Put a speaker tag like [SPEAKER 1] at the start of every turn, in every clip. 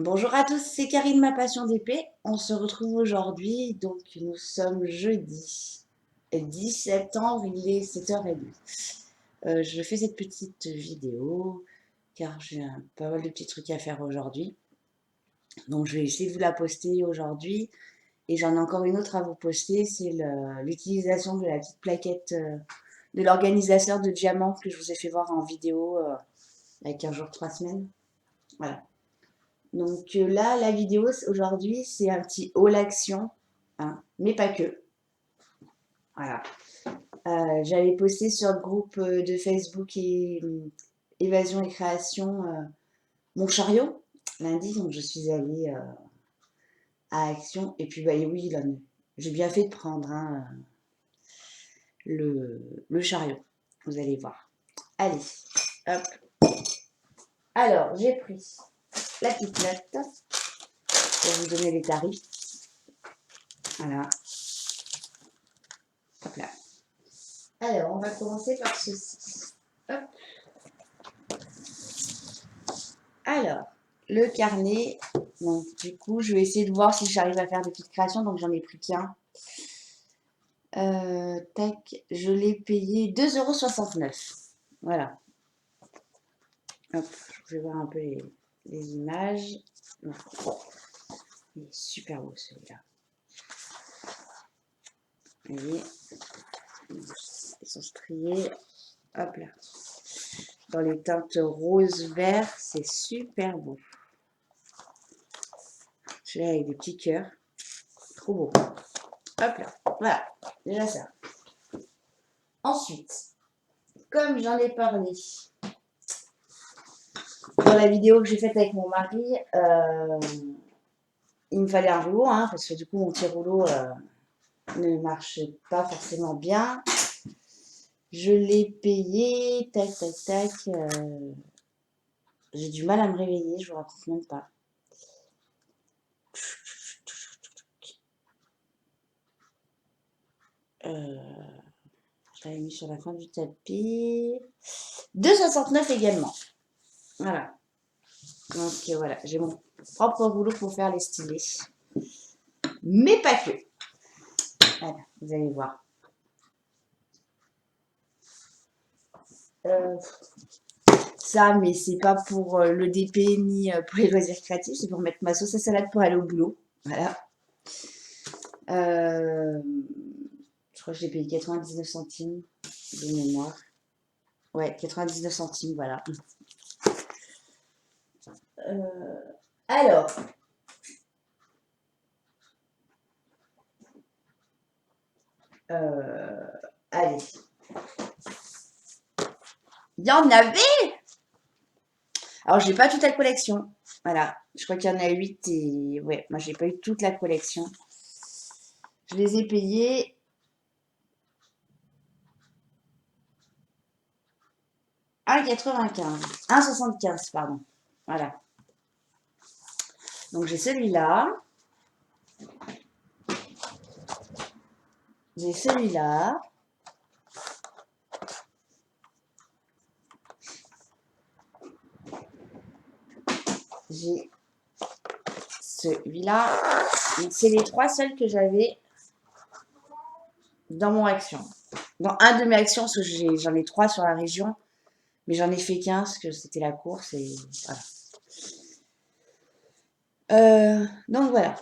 [SPEAKER 1] Bonjour à tous, c'est Karine, ma passion d'épée. On se retrouve aujourd'hui, donc nous sommes jeudi 10 septembre, il est 7h30. Je fais cette petite vidéo car j'ai pas mal de petits trucs à faire aujourd'hui. Donc je vais essayer de vous la poster aujourd'hui. Et j'en ai encore une autre à vous poster, c'est l'utilisation de la petite plaquette de l'organisateur de diamants que je vous ai fait voir en vidéo avec un jour 3 semaines. Voilà. Donc là, la vidéo aujourd'hui, c'est un petit haul action, hein, mais pas que. Voilà. J'avais posté sur le groupe de Facebook et Évasion et Création mon chariot lundi, donc je suis allée à Action. Et puis, bah oui, là, j'ai bien fait de prendre hein, le chariot. Vous allez voir. Allez, hop. Alors, j'ai pris la petite note pour vous donner les tarifs. Voilà. Hop là. Alors, on va commencer par ceci. Hop. Alors, le carnet. Donc, du coup, je vais essayer de voir si j'arrive à faire des petites créations. Donc, j'en ai pris qu'un. Tac, je l'ai payé 2,69 €. Voilà. Hop, je vais voir un peu les images. Il est super beau celui-là. Vous voyez, ils sont striés. Hop là. Dans les teintes rose-vert, c'est super beau. Celui-là avec des petits cœurs. Trop beau. Hop là. Voilà. Déjà ça. Ensuite, comme j'en ai parlé dans la vidéo que j'ai faite avec mon mari, il me fallait un rouleau, hein, parce que du coup, mon petit rouleau ne marche pas forcément bien. Je l'ai payé, tac, tac, tac. J'ai du mal à me réveiller, je vous raconte même pas. Je l'avais mis sur la fin du tapis. 2,69 € également. Voilà. Donc voilà, j'ai mon propre rouleau pour faire les stylés. Mais pas que. Voilà, vous allez voir. Ça, mais c'est pas pour le DP ni pour les loisirs créatifs, c'est pour mettre ma sauce à salade pour aller au boulot. Voilà. Je crois que j'ai payé 99 centimes de mémoire. Ouais, 99 centimes, voilà. Alors, allez. Il y en avait. Alors, j'ai pas toute la collection. Voilà. Je crois qu'il y en a 8 et ouais, moi j'ai pas eu toute la collection. Je les ai payés 1,95. 1,75, pardon. Voilà. Donc j'ai celui-là. J'ai celui-là. J'ai celui-là. C'est les 3 seuls que j'avais dans mon action. Dans un de mes actions, parce que j'en ai 3 sur la région, mais j'en ai fait qu'un parce que c'était la course et voilà. Donc voilà.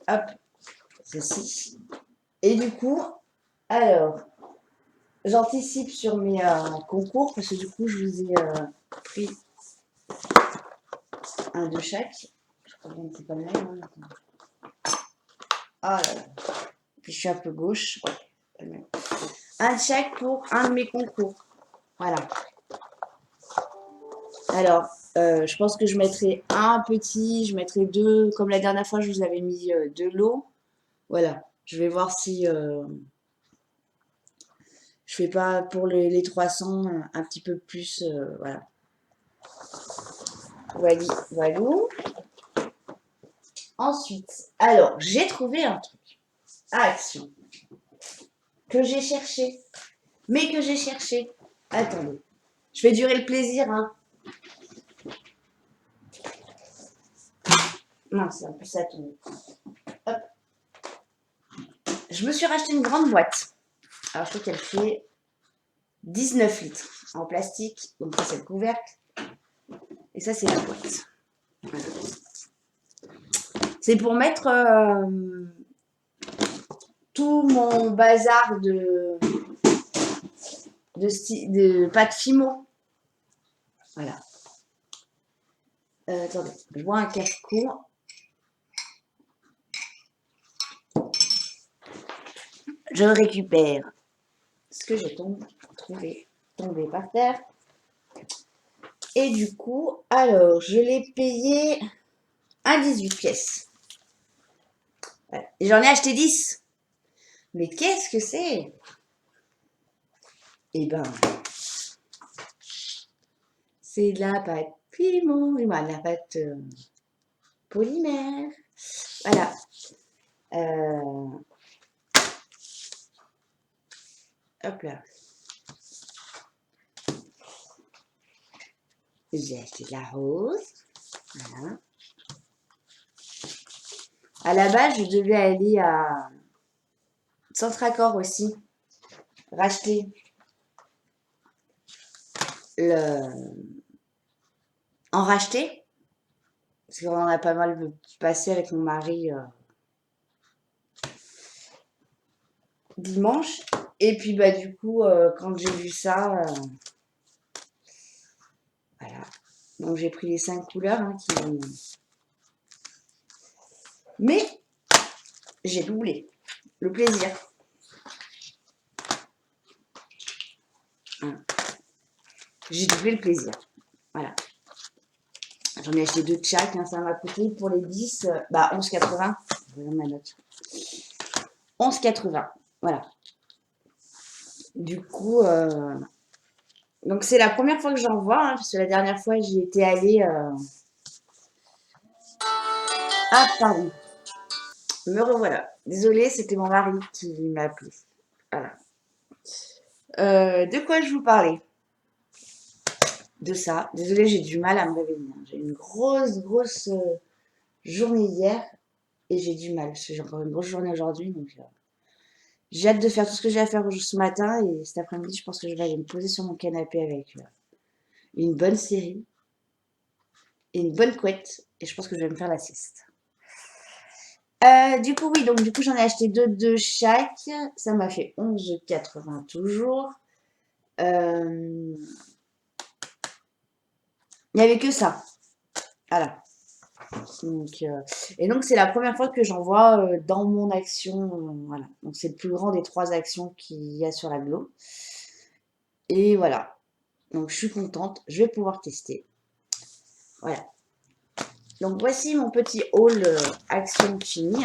[SPEAKER 1] Hop, ceci. Et du coup, alors, j'anticipe sur mes concours parce que du coup, je vous ai pris un de chaque. Je crois bien que c'est pas le même. Hein. Ah là là. Puis je suis un peu gauche. Ouais, pas le même. Un de chaque pour un de mes concours. Voilà. Alors, je pense que je mettrai un petit, je mettrai deux, comme la dernière fois, je vous avais mis de l'eau. Voilà. Je vais voir si je fais pas pour les 300 un petit peu plus. Voilà. Voilà, voilà. Ensuite, alors, j'ai trouvé un truc à Action que j'ai cherché, mais que j'ai cherché. Attendez, je fais durer le plaisir, hein. Non, c'est un peu ça tout. Hop. Je me suis racheté une grande boîte. Alors, je crois qu'elle fait 19 litres en plastique. Donc, ça, c'est le couvercle. Et ça, c'est la boîte. Voilà. C'est pour mettre tout mon bazar de pâte Fimo. Voilà. Attendez, je bois un café court. Je récupère ce que j'ai trouvé tombé par terre. Et du coup, alors, je l'ai payé à 18 pièces. Voilà. Et j'en ai acheté 10. Mais qu'est-ce que c'est? Eh ben, c'est de la pâte piment, de la pâte polymère. Voilà. Hop là. J'ai acheté de la rose. Voilà. À la base, je devais aller à Centracor aussi, racheter en racheter, parce qu'on en a pas mal passé avec mon mari dimanche. Et puis bah du coup, quand j'ai vu ça, voilà. Donc j'ai pris les 5 couleurs hein, mais j'ai doublé le plaisir. Hein. J'ai doublé le plaisir. Voilà. J'en ai acheté 2 de chaque. Hein, ça m'a coûté pour les 10, 11,80. Je regarde ma note. 11,80. Voilà. Du coup, donc c'est la première fois que j'en vois, hein, parce que la dernière fois j'y étais allée. Ah, pardon. Me revoilà. Désolée, c'était mon mari qui m'a appelé. Voilà. De quoi je vous parlais? De ça. Désolée, j'ai du mal à me réveiller. Hein. J'ai une grosse journée hier et j'ai du mal. J'ai encore une grosse journée aujourd'hui, donc j'ai hâte de faire tout ce que j'ai à faire ce matin et cet après-midi, je pense que je vais aller me poser sur mon canapé avec une bonne série et une bonne couette et je pense que je vais me faire la sieste. Du coup, oui, donc du coup, j'en ai acheté 2 de chaque. Ça m'a fait 11,80 toujours. Il n'y avait que ça. Voilà. Donc, et donc, c'est la première fois que j'en vois dans mon action. Voilà. Donc, c'est le plus grand des 3 actions qu'il y a sur la Glo. Et voilà. Donc, je suis contente. Je vais pouvoir tester. Voilà. Donc, voici mon petit haul action fini.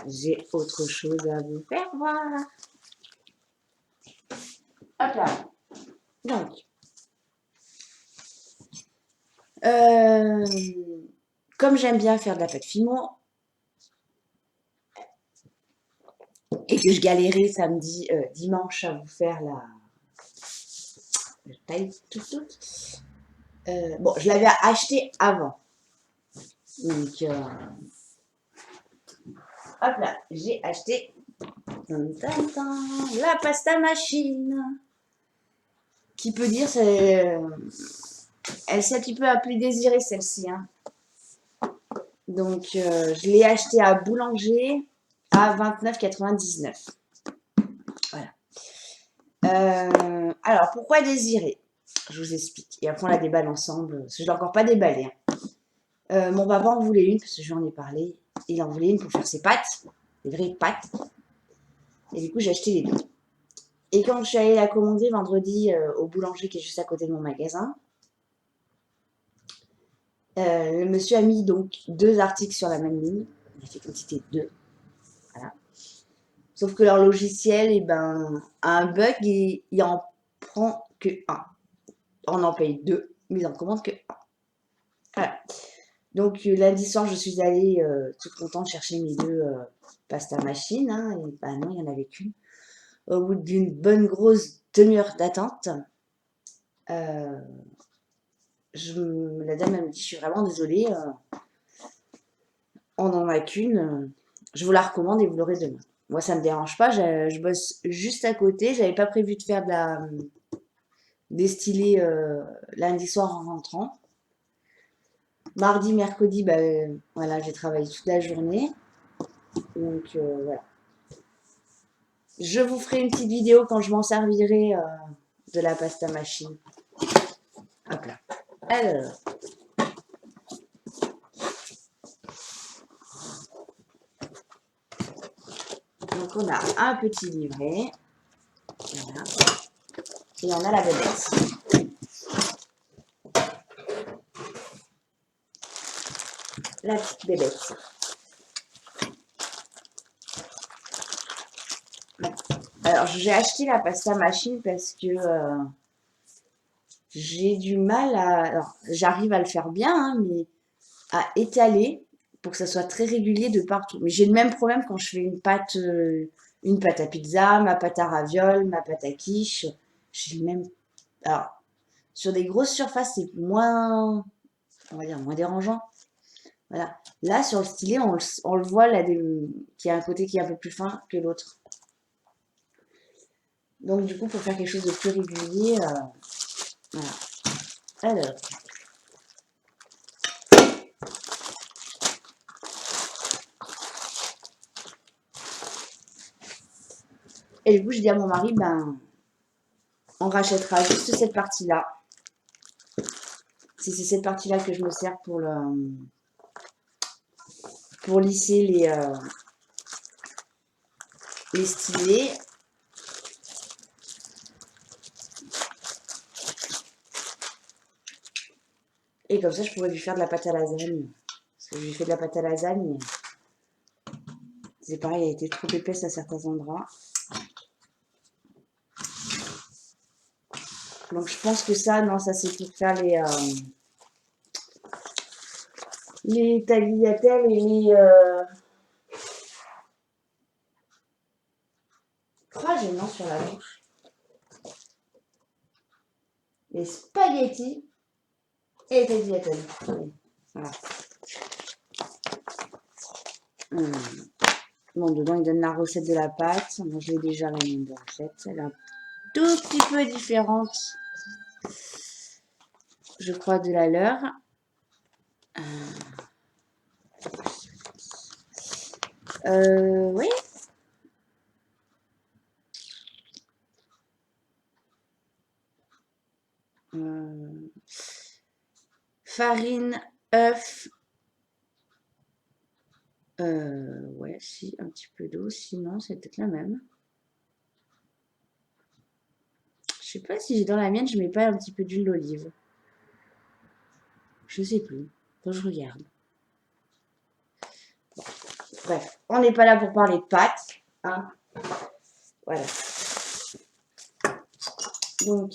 [SPEAKER 1] J'ai autre chose à vous faire voir. Hop là. Donc, comme j'aime bien faire de la pâte Fimo et que je galérais dimanche à vous faire la taille toute. Bon, je l'avais acheté avant. Donc, hop là, j'ai acheté la pasta machine. Qui peut dire, elle s'est un petit peu appelée désirée celle-ci. Hein. Donc, je l'ai acheté à Boulanger à 29,99. Voilà. Alors, pourquoi désirer? Je vous explique. Et après, on la déballe ensemble. Parce que je ne l'ai encore pas déballée. Hein. Mon papa en voulait une, parce que j'en ai parlé. Il en voulait une pour faire ses pâtes. Des vraies pâtes. Et du coup, j'ai acheté les 2. Et quand je suis allée la commander vendredi au boulanger qui est juste à côté de mon magasin, le monsieur a mis donc 2 articles sur la même ligne. Il a fait quantité 2. Voilà. Sauf que leur logiciel, a un bug et il en prend que 1. On en paye 2, mais il en commande que 1. Voilà. Donc lundi soir, je suis allée toute contente chercher mes 2 pasta machine. Hein, et non, il n'y en avait qu'une. Au bout d'une bonne grosse demi-heure d'attente, la dame elle me dit, je suis vraiment désolée, on n'en a qu'une, je vous la recommande et vous l'aurez demain. Moi, ça me dérange pas, je bosse juste à côté, j'avais pas prévu de faire des stylés lundi soir en rentrant. Mardi, mercredi, bah, voilà, j'ai travaillé toute la journée. Donc voilà. Je vous ferai une petite vidéo quand je m'en servirai de la pasta machine. Hop là. Alors, donc on a un petit livret. Voilà. Et on a la bébête. La petite bébête. Alors, j'ai acheté la pasta machine parce que j'ai du mal à... Alors, j'arrive à le faire bien, hein, mais à étaler pour que ça soit très régulier de partout. Mais j'ai le même problème quand je fais une pâte à pizza, ma pâte à ravioles, ma pâte à quiche. J'ai le même... Alors, sur des grosses surfaces, c'est moins, on va dire, moins dérangeant. Voilà. Là, sur le stylet, on le voit, là, qu'il y a un côté qui est un peu plus fin que l'autre. Donc, du coup, pour faire quelque chose de plus régulier, voilà. Alors, et du coup, je dis à mon mari, ben, on rachètera juste cette partie-là. Si c'est cette partie-là que je me sers pour lisser les stylés. Et comme ça, je pourrais lui faire de la pâte à lasagne. Parce que je lui fais de la pâte à lasagne. C'est pareil, elle a été trop épaisse à certains endroits. Donc je pense que ça, non, ça c'est pour faire les tagliatelles et les... Oh, j'ai le nom sur la bouche. Les spaghettis et les tagliatelles. Voilà. Bon, dedans, il donne la recette de la pâte. Moi, j'ai déjà la même recette. Elle est un tout petit peu différente, je crois, de la leur. Oui. Farine, œuf. Ouais, si, un petit peu d'eau. Sinon, c'est peut-être la même. Je sais pas si j'ai dans la mienne, je mets pas un petit peu d'huile d'olive. Je sais plus. Faut que je regarde. Bon. Bref, on n'est pas là pour parler de pâtes. Hein. Voilà. Donc,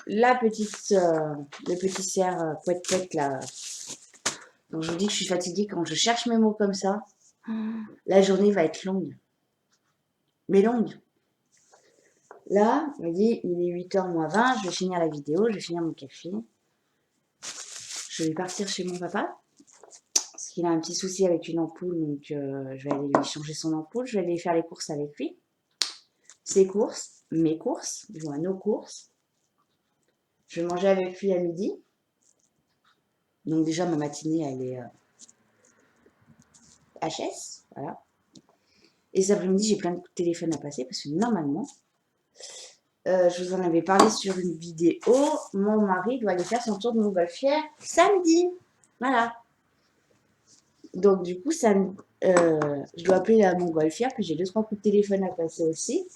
[SPEAKER 1] le petit cerf poète-poète là. Donc, je vous dis que je suis fatiguée quand je cherche mes mots comme ça. La journée va être longue. Mais longue. Là, vous voyez, il est 8h moins 20. Je vais finir la vidéo, je vais finir mon café. Je vais partir chez mon papa. Parce qu'il a un petit souci avec une ampoule. Donc, je vais aller lui changer son ampoule. Je vais aller faire les courses avec lui. Ses courses, mes courses, du moins nos courses. Je vais manger avec lui à midi. Donc déjà, ma matinée, elle est HS. Voilà. Et cet après-midi, j'ai plein de coups de téléphone à passer parce que normalement, je vous en avais parlé sur une vidéo, mon mari doit aller faire son tour de montgolfière samedi. Voilà. Donc du coup, je dois appeler la montgolfière, puis j'ai 2-3 coups de téléphone à passer aussi.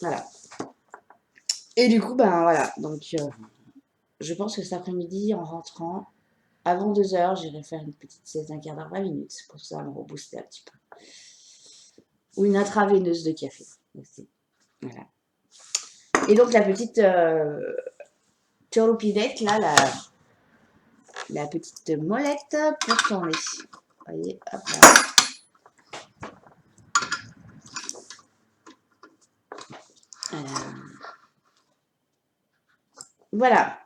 [SPEAKER 1] Voilà. Et du coup, ben voilà. Donc je pense que cet après-midi, en rentrant, avant 2h, j'irai faire une petite sieste d'un quart d'heure, 20 minutes, pour ça me rebooster un petit peu. Ou une intraveineuse de café aussi. Voilà. Et donc la petite turlupinette, là, la petite molette pour tourner. Vous voyez, hop là. Euh, voilà.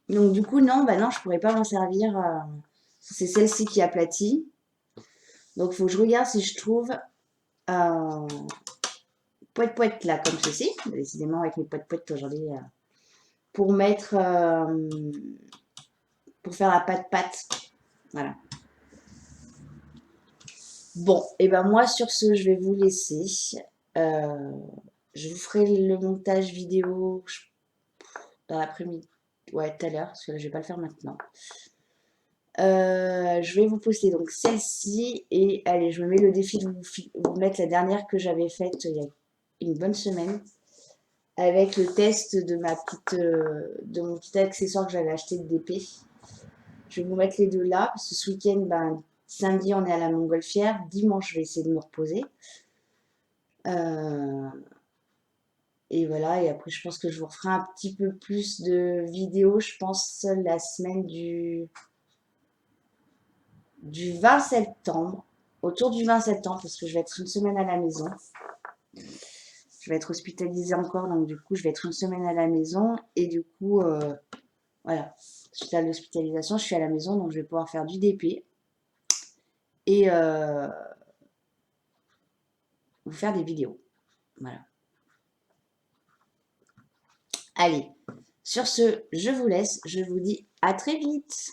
[SPEAKER 1] Donc du coup, non, bah non, je pourrais pas m'en servir. C'est celle-ci qui aplatit. Donc il faut que je regarde si je trouve poète là, comme ceci. Décidément, avec mes poète aujourd'hui, pour mettre, pour faire la pâte. Voilà. Bon, et ben moi sur ce, je vais vous laisser. Euh, je vous ferai le montage vidéo dans l'après-midi. Ouais, tout à l'heure, parce que là, je vais pas le faire maintenant. Je vais vous poster donc celle-ci et allez, je me mets le défi de vous mettre la dernière que j'avais faite il y a une bonne semaine avec le test de de mon petit accessoire que j'avais acheté de DP. Je vais vous mettre les deux là parce que ce week-end, ben, samedi on est à la Montgolfière, dimanche je vais essayer de me reposer. Euh, et voilà, et après je pense que je vous referai un petit peu plus de vidéos, je pense la semaine du 20 septembre, autour du 20 septembre, parce que je vais être une semaine à la maison. Je vais être hospitalisée encore, donc du coup, je vais être une semaine à la maison. Et du coup, voilà, suite à l'hospitalisation, je suis à la maison, donc je vais pouvoir faire du DP et vous faire des vidéos. Voilà. Allez, sur ce, je vous laisse. Je vous dis à très vite.